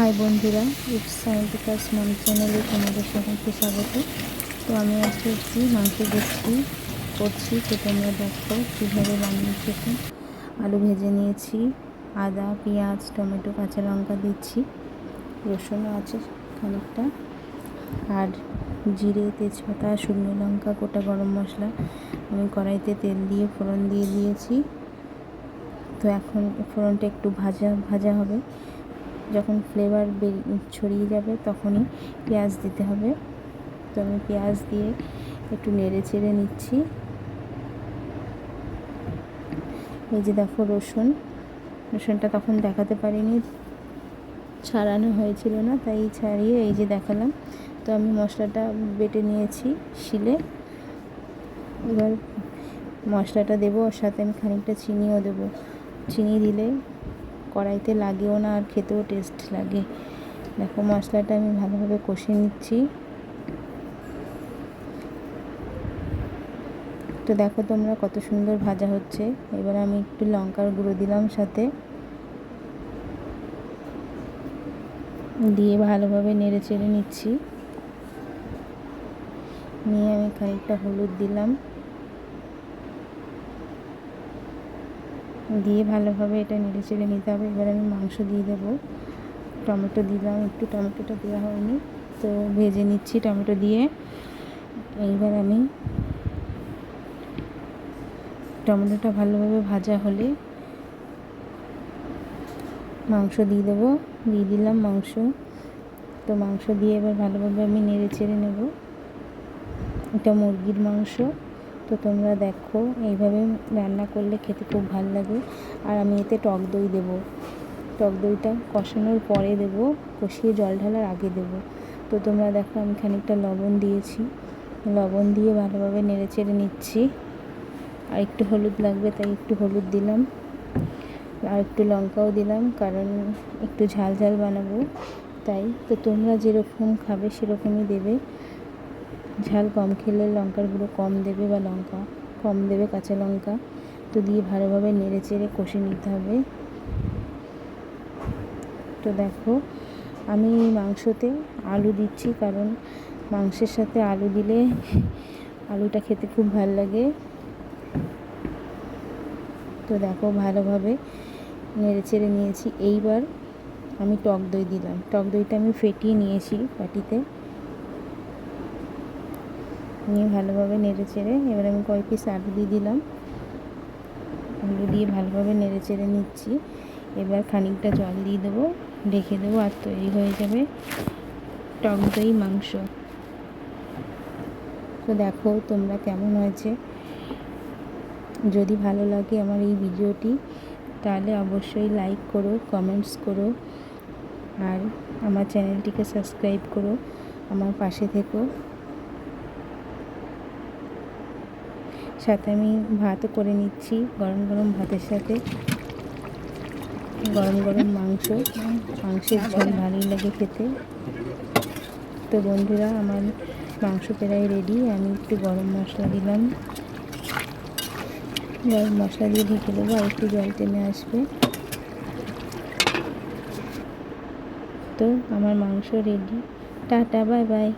High বন্ধুরা, it's সায়েন্টিকাস মম চ্যানেলে তোমাদের সকলকে স্বাগত। তো আমি আজকে একটি মাংসের রেসিপি করছি, তো তোমরা দেখো কীভাবে বানিয়েছি। আলু ভেজে নিয়েছি, আদা, পেঁয়াজ, টমেটো, কাঁচা লঙ্কা দিচ্ছি, রসুনও আছে খানিকটা, আর জিরে, তেজপাতা, শুকনো লঙ্কা, গোটা গরম মশলা। আমি কড়াইতে তেল দিয়ে ফোড়ন দিয়ে দিয়েছি। তো এখন ফোড়নটা একটু ভাজা হবে, যখন ফ্লেভার ছড়িয়ে যাবে তখনই পেঁয়াজ দিতে হবে। তো আমি পেঁয়াজ দিয়ে একটু নেড়ে চেড়ে নিচ্ছি। এই যে দেখো রসুনটা তখন দেখাতে পারিনি, ছাড়ানো হয়েছিল না, তাই ছাড়িয়ে এই যে দেখালাম। তো আমি মশলাটা বেটে নিয়েছি শিলে। এবার মশলাটা দেবো, ওর সাথে আমি খানিকটা চিনিও দেবো। চিনি দিলে কড়াইতে লাগেও না, আর খেতেও টেস্ট লাগে। দেখো মশলাটা আমি ভালোভাবে কষিয়ে নিচ্ছি। তো দেখো তোমরা কত সুন্দর ভাজা হচ্ছে। এবার আমি একটু লঙ্কার গুঁড়ো দিলাম সাথে, দিয়ে ভালোভাবে নেড়ে চেড়ে নিচ্ছি। নিয়ে আমি খানিকটা হলুদ দিলাম, দিয়ে ভালোভাবে এটা নেড়ে চেড়ে নিতে হবে। এবার আমি মাংস দিয়ে দেবো। টমেটো দিলাম, একটু টমেটোটা দেওয়া হয়নি, তো ভেজে নিচ্ছি টমেটো দিয়ে। এইবার আমি টমেটোটা ভালোভাবে ভাজা হলে মাংস দিয়ে দেবো। দিয়ে দিলাম মাংস। তো মাংস দিয়ে এবার ভালোভাবে আমি নেড়ে চেড়ে নেব। এটা মুরগির মাংস। তো তোমরা দেখো এইভাবে রান্না করলে খেতে খুব ভালো লাগে। আর আমি এতে টক দই দেবো। টক দইটা কষানোর পরে দেবো, কষিয়ে জল ঢালার আগে দেবো। তো তোমরা দেখো আমি খানিকটা লবণ দিয়েছি, লবণ দিয়ে ভালোভাবে নেড়ে চেড়ে নিচ্ছি। আর একটু হলুদ লাগবে, তাই একটু হলুদ দিলাম, আর একটু লঙ্কাও দিলাম, কারণ একটু ঝাল ঝাল বানাবো তাই। তো তোমরা যেরকম খাবে সেরকমই দেবে। ঝাল কম খেলে লঙ্কার গুঁড়ো কম দেবে, বা লঙ্কা কম দেবে, কাঁচা লঙ্কা। তো দিয়ে ভালোভাবে নেড়ে চেড়ে কষে নিতে হবে। তো দেখো আমি মাংসতে আলু দিচ্ছি, কারণ মাংসের সাথে আলু দিলে আলুটা খেতে খুব ভালো লাগে। তো দেখো ভালোভাবে নেড়ে চেড়ে নিয়েছি। এইবার আমি টক দই দিলাম। টক দইটা আমি ফেটিয়ে নিয়েছি বাটিতে, নিয়ে ভালোভাবে নেড়ে চেড়ে এবার আমি কয়েক পিস আলু দিয়ে দিলাম। আলু দিয়ে ভালোভাবে নেড়ে চেড়ে নিচ্ছি। এবার খানিকটা জল দিয়ে দেবো, ঢেকে দেবো, আর তৈরি হয়ে যাবে টক দই মাংস। তো দেখো তোমরা কেমন হয়েছে। যদি ভালো লাগে আমার এই ভিডিওটি, তাহলে অবশ্যই লাইক করো, কমেন্টস করো, আর আমার চ্যানেলটিকে সাবস্ক্রাইব করো, আমার পাশে থেকো। সাথে আমি ভাতও করে নিচ্ছি, গরম গরম ভাতের সাথে গরম গরম মাংসের ঝোল ভালোই লাগে খেতে। তো বন্ধুরা আমার মাংস প্রায় রেডি। আমি একটু গরম মশলা দিলাম, গরম মশলা দিয়ে ঢেকে দেবো, আর একটু জল টেনে আসবে। তো আমার মাংস রেডি। Tata, bye bye.